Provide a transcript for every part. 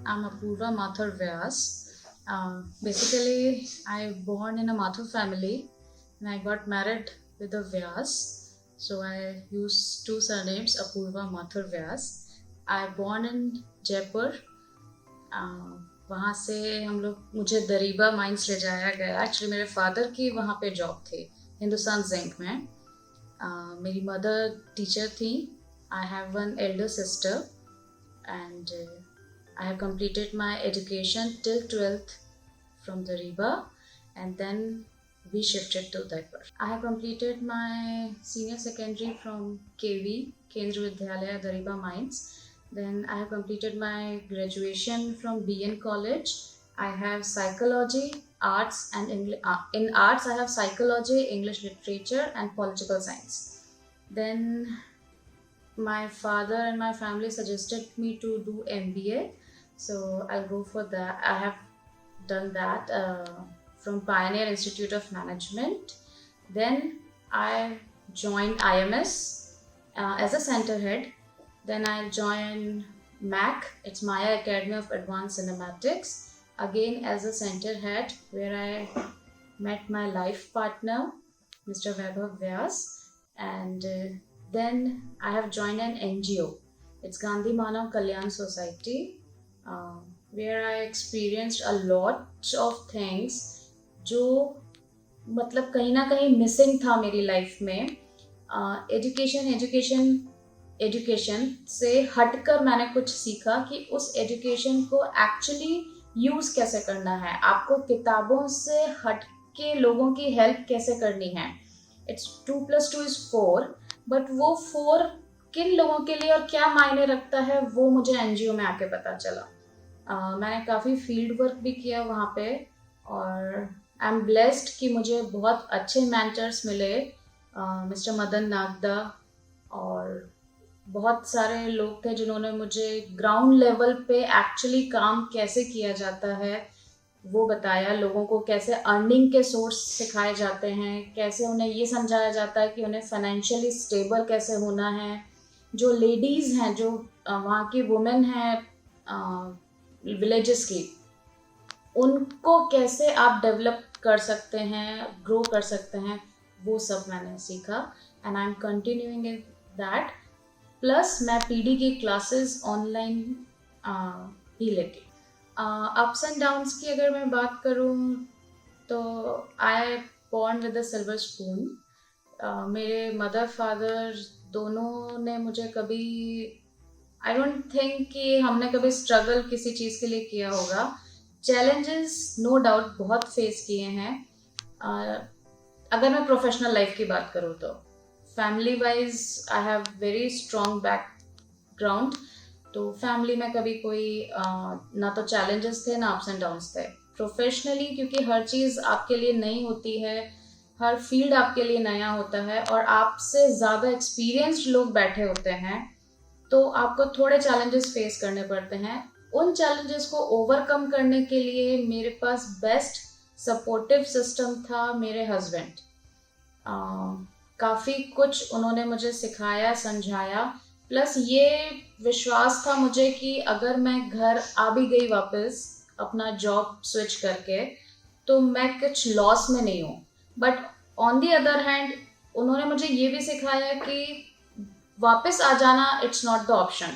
I'm Apurva Mathur Vyas. Basically, I born in a Mathur family and I got married with a Vyas. So I use two surnames, Apurva Mathur Vyas. I born in Jaipur. वहाँ से हम लोग मुझे Dariba mines ले जाया गया. Actually मेरे father की वहाँ पे जॉब थी हिंदुस्तान जिंक में. मेरी मदर टीचर थी. I have one Elder sister and I have completed my education till 12th from Dariba and then we shifted to Daipur. I have completed my senior secondary from KV, Kendra Vidyalaya, Dariba Mines. Then I have completed my graduation from BN College. I have psychology, arts and in arts I have psychology, English literature and political science. Then my father and my family suggested me to do MBA, so I'll go for that. I have done that from Pioneer Institute of Management. Then I joined IMS as a center head. Then I joined MAC, it's Maya Academy of Advanced Cinematics, again as a center head, where I met my life partner, Mr. Vaibhav Vyas, and then I have joined an NGO. It's Gandhi Manav Kalyan Society, where I experienced a lot of things जो मतलब कहीं ना कहीं missing था मेरी life में. Education से हटकर मैंने कुछ सीखा कि उस एजुकेशन को एक्चुअली यूज़ कैसे करना है, आपको किताबों से हट के लोगों की हेल्प कैसे करनी है. इट्स 2+2=4, बट वो 4 किन लोगों के लिए और क्या मायने रखता है वो मुझे एनजीओ में आके पता चला. मैंने काफ़ी फील्ड वर्क भी किया वहाँ पे और आई एम ब्लेस्ड कि मुझे बहुत अच्छे मेंटर्स मिले, मिस्टर मदन नागदा, और बहुत सारे लोग थे जिन्होंने मुझे ग्राउंड लेवल पे एक्चुअली काम कैसे किया जाता है वो बताया. लोगों को कैसे अर्निंग के सोर्स सिखाए जाते हैं, कैसे उन्हें ये समझाया जाता है कि उन्हें फाइनेंशियली स्टेबल कैसे होना है. जो लेडीज़ हैं, जो वहाँ की वुमेन हैं विलेजेस की, उनको कैसे आप डेवलप कर सकते हैं, ग्रो कर सकते हैं, वो सब मैंने सीखा. And I am continuing in that. Plus मैं पीडी की क्लासेस ऑनलाइन भी लेती. अप्स एंड डाउन्स की अगर मैं बात करूँ तो I born with a silver spoon. मेरे मदर फादर दोनों ने मुझे कभी, आई डोंट थिंक कि हमने कभी स्ट्रगल किसी चीज़ के लिए किया होगा. चैलेंजेस नो डाउट बहुत फेस किए हैं. अगर मैं प्रोफेशनल लाइफ की बात करूँ तो family wise I have very strong background. तो फैमिली में कभी कोई ना तो चैलेंजेस थे ना अप्स एंड डाउन्स थे. प्रोफेशनली क्योंकि हर चीज़ आपके लिए नई होती है, हर फील्ड आपके लिए नया होता है और आपसे ज़्यादा एक्सपीरियंस्ड लोग बैठे होते हैं, तो आपको थोड़े चैलेंजेस फेस करने पड़ते हैं. उन चैलेंजेस को ओवरकम करने के लिए मेरे पास बेस्ट सपोर्टिव सिस्टम था मेरे हस्बैंड. काफ़ी कुछ उन्होंने मुझे सिखाया, समझाया. प्लस ये विश्वास था मुझे कि अगर मैं घर आ भी गई वापस अपना जॉब स्विच करके, तो मैं कुछ लॉस में नहीं हूँ. But on the other hand उन्होंने मुझे ये भी सिखाया कि वापस आ जाना इट्स नॉट द ऑप्शन.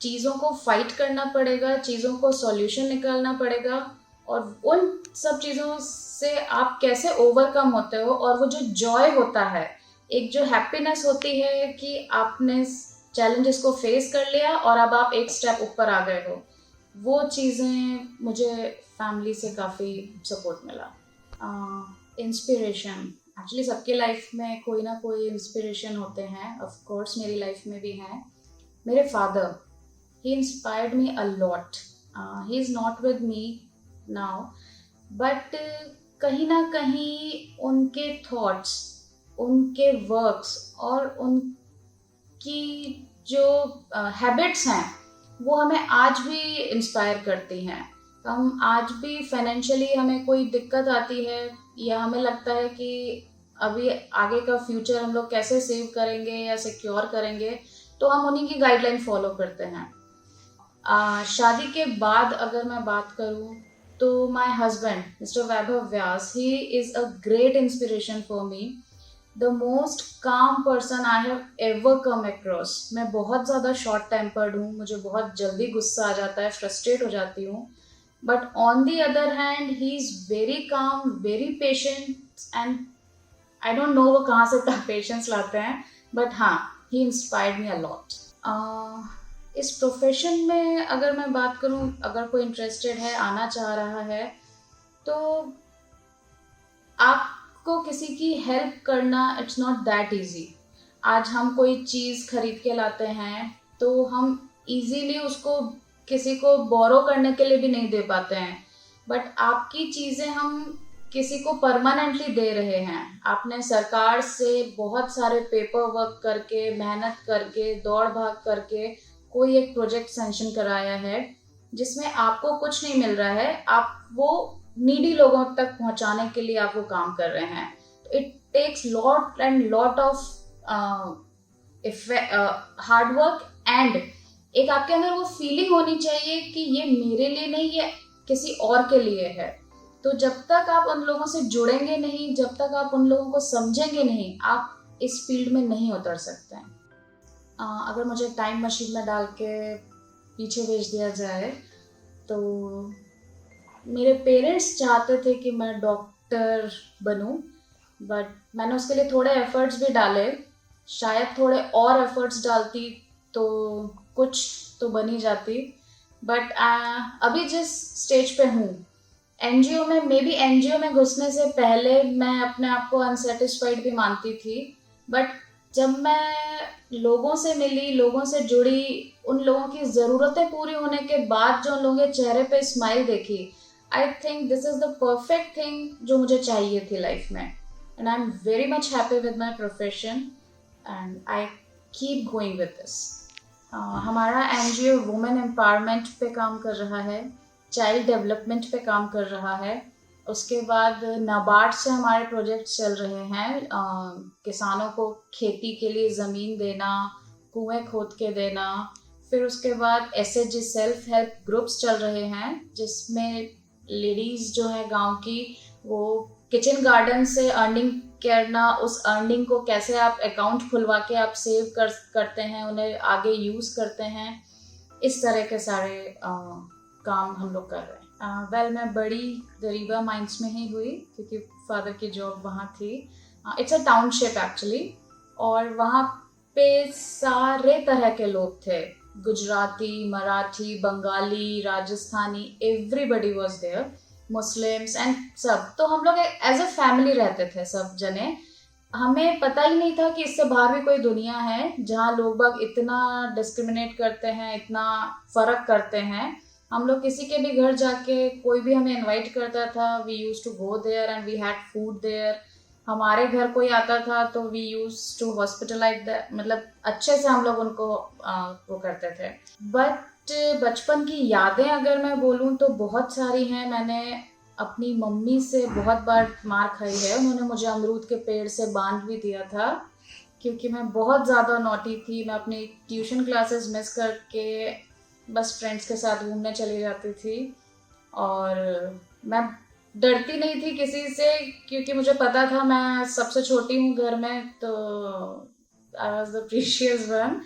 चीज़ों को फाइट करना पड़ेगा, चीज़ों को सॉल्यूशन निकालना पड़ेगा, और उन सब चीज़ों से आप कैसे ओवरकम होते हो, और वो जो जॉय होता है, एक जो हैप्पीनेस होती है कि आपने चैलेंजेस को फेस कर लिया और अब आप एक स्टेप ऊपर आ गए हो, वो चीज़ें मुझे फैमिली से काफ़ी सपोर्ट मिला. इंस्पिरेशन एक्चुअली सबके लाइफ में कोई ना कोई इंस्पिरेशन होते हैं. ऑफ कोर्स मेरी लाइफ में भी हैं. मेरे father, he inspired me a lot. He is not with me now, but कहीं ना कहीं उनके थॉट्स, उनके वर्क्स और उनकी जो हैबिट्स हैं वो हमें आज भी इंस्पायर करती हैं. हम आज भी फाइनेंशियली हमें कोई दिक्कत आती है या हमें लगता है कि अभी आगे का फ्यूचर हम लोग कैसे सेव करेंगे या सिक्योर करेंगे, तो हम उन्हीं की गाइडलाइन फॉलो करते हैं. शादी के बाद अगर मैं बात करूँ तो my husband mister Vaibhav Vyas, he is a great inspiration for me, the most काम person I have ever come across. मैं बहुत ज़्यादा शॉर्ट टेम्पर्ड हूँ, मुझे बहुत जल्दी गुस्सा आ जाता है, फ्रस्ट्रेट हो जाती हूँ, but on the other hand he is very calm, very patient, and I don't know वो कहाँ से इतना पेशेंस लाते हैं, बट हाँ, ही इंस्पायर्ड मी अ लॉट। इस प्रोफेशन में अगर मैं बात करूँ, अगर कोई इंटरेस्टेड है, आना चाह रहा है, तो आपको किसी की हेल्प करना इट्स नॉट दैट इजी। आज हम कोई चीज़ खरीद के लाते हैं तो हम इजीली उसको किसी को बोरो करने के लिए भी नहीं दे पाते हैं, बट आपकी चीज़ें हम किसी को परमानेंटली दे रहे हैं। आपने सरकार से बहुत सारे पेपर वर्क करके, मेहनत करके, दौड़ भाग करके कोई एक प्रोजेक्ट सेंशन कराया है जिसमें आपको कुछ नहीं मिल रहा है, आप वो नीडी लोगों तक पहुंचाने के लिए आप वो काम कर रहे हैं। तो it takes lot and lot of hard work, and एक आपके अंदर वो फीलिंग होनी चाहिए कि ये मेरे लिए नहीं, ये किसी और के लिए है। तो जब तक आप उन लोगों से जुड़ेंगे नहीं, जब तक आप उन लोगों को समझेंगे नहीं, आप इस फील्ड में नहीं उतर सकते हैं। अगर मुझे टाइम मशीन में डाल के पीछे भेज दिया जाए तो मेरे पेरेंट्स चाहते थे कि मैं डॉक्टर बनूं, बट मैंने उसके लिए थोड़े एफर्ट्स भी डाले। शायद थोड़े और एफर्ट्स डालती तो कुछ तो बन ही जाती, बट अभी जिस स्टेज पे हूँ, एनजीओ में, मे बी एनजीओ में घुसने से पहले मैं अपने आप को अनसेटिस्फाइड भी मानती थी, बट जब मैं लोगों से मिली, लोगों से जुड़ी, उन लोगों की ज़रूरतें पूरी होने के बाद जो उन लोगों के चेहरे पे स्माइल देखी, I think this is the perfect thing जो मुझे चाहिए थी लाइफ में, and I am very much happy with my profession, and I keep going with this. हमारा एनजीओ वुमेन एम्पावरमेंट पे काम कर रहा है, चाइल्ड डेवलपमेंट पे काम कर रहा है, उसके बाद नाबार्ड से हमारे प्रोजेक्ट चल रहे हैं, किसानों को खेती के लिए ज़मीन देना, कुएं खोद के देना। फिर उसके बाद एसएचजी सेल्फ हेल्प ग्रुप्स चल रहे हैं जिसमें लेडीज़ जो है गांव की, वो किचन गार्डन से अर्निंग करना, उस अर्निंग को कैसे आप अकाउंट खुलवा के आप सेव करते हैं, उन्हें आगे यूज़ करते हैं, इस तरह के सारे काम हम लोग कर रहे हैं। वेल मैं बड़ी दरीबा माइंस में ही हुई क्योंकि फादर की जॉब वहाँ थी। इट्स अ टाउनशिप एक्चुअली, और वहाँ पे सारे तरह के लोग थे, Gujarati, Marathi, Bengali, Rajasthani, everybody was there, Muslims and सब। तो हम लोग एज अ फैमिली रहते थे सब जने। हमें पता ही नहीं था कि इससे बाहर भी कोई दुनिया है जहाँ लोग बाग इतना डिस्क्रिमिनेट करते हैं, इतना फ़र्क करते हैं। हम लोग किसी के भी घर जाके, कोई भी हमें इनवाइट करता था, we use to go there and we had food there. हमारे घर कोई आता था तो we use to hospitalize the, मतलब अच्छे से हम लोग उनको वो करते थे। बट बचपन की यादें अगर मैं बोलूँ तो बहुत सारी हैं। मैंने अपनी मम्मी से बहुत बार मार खाई है, उन्होंने मुझे अमरूद के पेड़ से बांध भी दिया था क्योंकि मैं बहुत ज़्यादा नॉटी थी। मैं अपनी ट्यूशन क्लासेस मिस करके बस फ्रेंड्स के साथ घूमने चली जाती थी, और मैं डरती नहीं थी किसी से क्योंकि मुझे पता था मैं सबसे छोटी हूँ घर में, तो I was the precious one,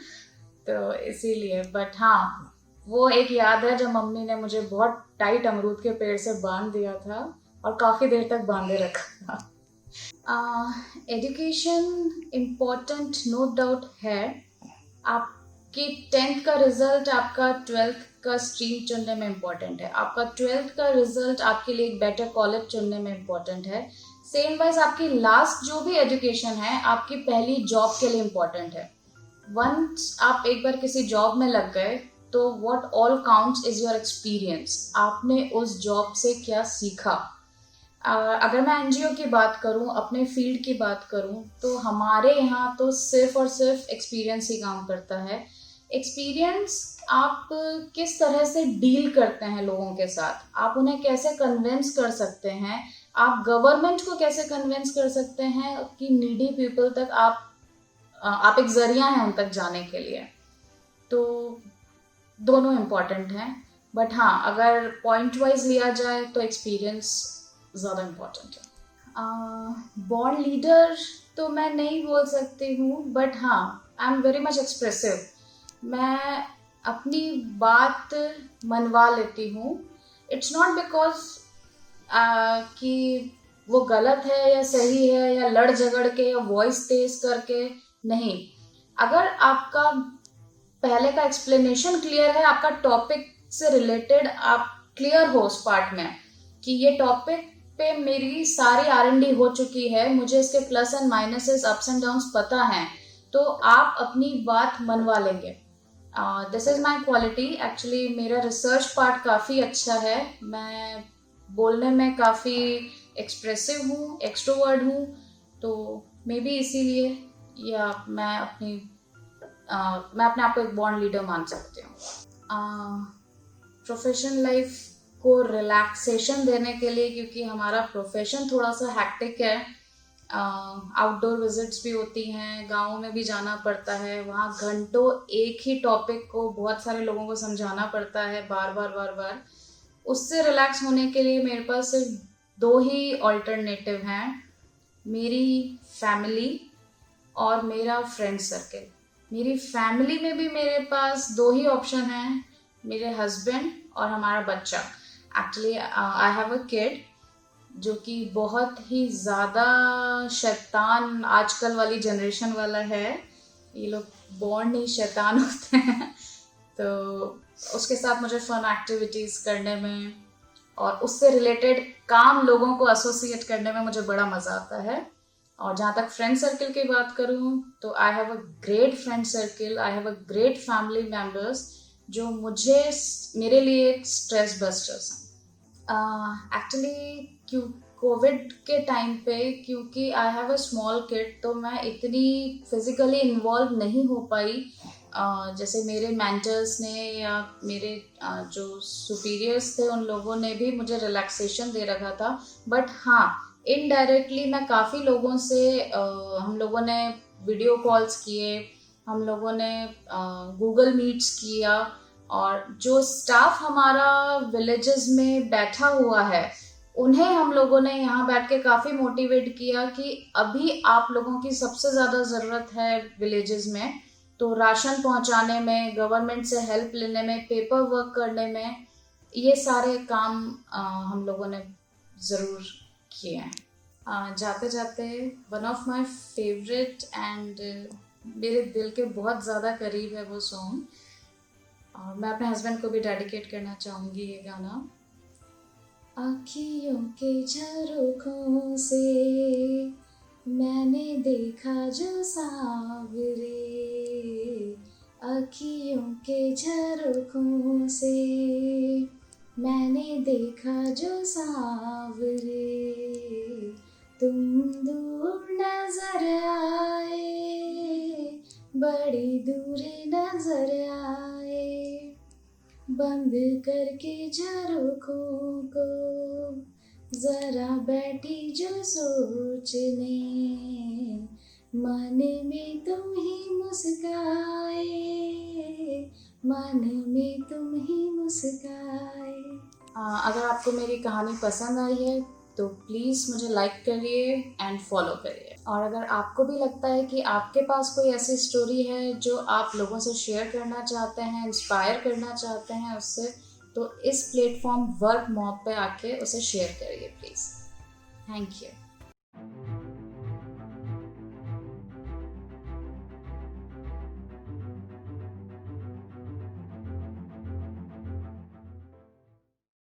तो इसीलिए। बट हाँ, वो एक याद है जब मम्मी ने मुझे बहुत टाइट अमरूद के पेड़ से बांध दिया था और काफ़ी देर तक बांधे रखा था। एजुकेशन इम्पोर्टेंट नो डाउट है। आपकी 10th का रिजल्ट आपका 12th का स्ट्रीम चुनने में इम्पोर्टेंट है, आपका 12th का रिजल्ट आपके लिए एक बेटर कॉलेज चुनने में इम्पोर्टेंट है। सेम वाइज आपकी लास्ट जो भी एजुकेशन है आपकी पहली जॉब के लिए इम्पोर्टेंट है। वंस आप एक बार किसी जॉब में लग गए तो what all counts is your experience, आपने उस जॉब से क्या सीखा। अगर मैं एनजीओ की बात करूं, अपने फील्ड की बात करूं, तो हमारे यहाँ तो सिर्फ और सिर्फ एक्सपीरियंस ही काम करता है। एक्सपीरियंस, आप किस तरह से डील करते हैं लोगों के साथ, आप उन्हें कैसे कन्विंस कर सकते हैं, आप गवर्नमेंट को कैसे कन्विंस कर सकते हैं कि नीडी पीपल तक आप एक जरिया हैं उन तक जाने के लिए। तो दोनों इम्पॉर्टेंट हैं, बट हाँ अगर पॉइंट वाइज लिया जाए तो एक्सपीरियंस ज़्यादा इम्पॉर्टेंट है। बॉर्न लीडर तो मैं नहीं बोल सकती हूँ, बट हाँ I am very much expressive. मैं अपनी बात मनवा लेती हूँ। इट्स नॉट बिकॉज कि वो गलत है या सही है, या लड़ झगड़ के या वॉइस तेज करके, नहीं। अगर आपका पहले का एक्सप्लेनेशन क्लियर है, आपका टॉपिक से रिलेटेड आप क्लियर हो उस पार्ट में कि ये टॉपिक पे मेरी सारी R&D हो चुकी है, मुझे इसके plus and minuses ups and downs पता है, तो आप अपनी बात मनवा लेंगे। This is my quality actually. मेरा रिसर्च पार्ट काफ़ी अच्छा है, मैं बोलने में काफ़ी एक्सप्रेसिव हूँ, एक्सट्रोवर्ड हूँ, तो मे बी इसीलिए, या मैं अपने आप को एक बॉन्ड लीडर मान सकती हूँ। प्रोफेशनल लाइफ को रिलैक्सेशन देने के लिए, क्योंकि हमारा प्रोफेशन थोड़ा सा हैक्टिक है, आउटडोर विजिट्स भी होती हैं, गाँव में भी जाना पड़ता है, वहाँ घंटों एक ही टॉपिक को बहुत सारे लोगों को समझाना पड़ता है बार बार। उससे रिलैक्स होने के लिए मेरे पास सिर्फ दो ही ऑल्टरनेटिव हैं, मेरी फैमिली और मेरा फ्रेंड सर्कल। मेरी फैमिली में भी मेरे पास दो ही ऑप्शन हैं, मेरे हस्बैंड और हमारा बच्चा। Actually I have a kid जो कि बहुत ही ज़्यादा शैतान आजकल वाली जनरेशन वाला है, ये लोग बॉर्न ही शैतान होते हैं। तो उसके साथ मुझे फन एक्टिविटीज़ करने में और उससे रिलेटेड काम लोगों को एसोसिएट करने में मुझे बड़ा मज़ा आता है। और जहाँ तक फ्रेंड सर्कल की बात करूँ तो I have a great friend circle, I have a great family members जो मेरे लिए एक स्ट्रेस बस्टर्स हैं। एक्चुअली क्यों कोविड के टाइम पे, क्योंकि I have a small kid, तो मैं इतनी फिजिकली इन्वॉल्व नहीं हो पाई। जैसे मेरे मेंटर्स ने या मेरे जो सुपीरियर्स थे उन लोगों ने भी मुझे रिलैक्सेशन दे रखा था, बट हाँ इनडायरेक्टली मैं काफ़ी लोगों से हम लोगों ने वीडियो कॉल्स किए, हम लोगों ने गूगल मीट्स किया, और जो स्टाफ हमारा विलेजेस में बैठा हुआ है उन्हें हम लोगों ने यहाँ बैठ के काफ़ी मोटिवेट किया कि अभी आप लोगों की सबसे ज़्यादा ज़रूरत है विलेजेस में, तो राशन पहुँचाने में, गवर्नमेंट से हेल्प लेने में, पेपर वर्क करने में, ये सारे काम हम लोगों ने ज़रूर किए हैं। जाते जाते one of my favourite and मेरे दिल के बहुत ज़्यादा करीब है वो सॉन्ग, और मैं अपने हस्बैंड को भी डेडिकेट करना चाहूँगी ये गाना। आँखियों के झरोखों से मैंने देखा जो सांवरे, आँखियों के झरोखों से मैंने देखा जो सांवरे, तुम दूर नजर आए, बड़ी दूर नजर आए, बंद करके झरोखों को जरा बैठी जो सोचने, मन में तुम ही मुस्काए, मन में तुम ही मुस्काए। अगर आपको मेरी कहानी पसंद आई है तो प्लीज़ मुझे लाइक करिए एंड फॉलो करिए, और अगर आपको भी लगता है कि आपके पास कोई ऐसी स्टोरी है जो आप लोगों से शेयर करना चाहते हैं, इंस्पायर करना चाहते हैं उससे, तो इस प्लेटफॉर्म वर्क मॉब पे आके उसे शेयर करिए प्लीज़। Thank you.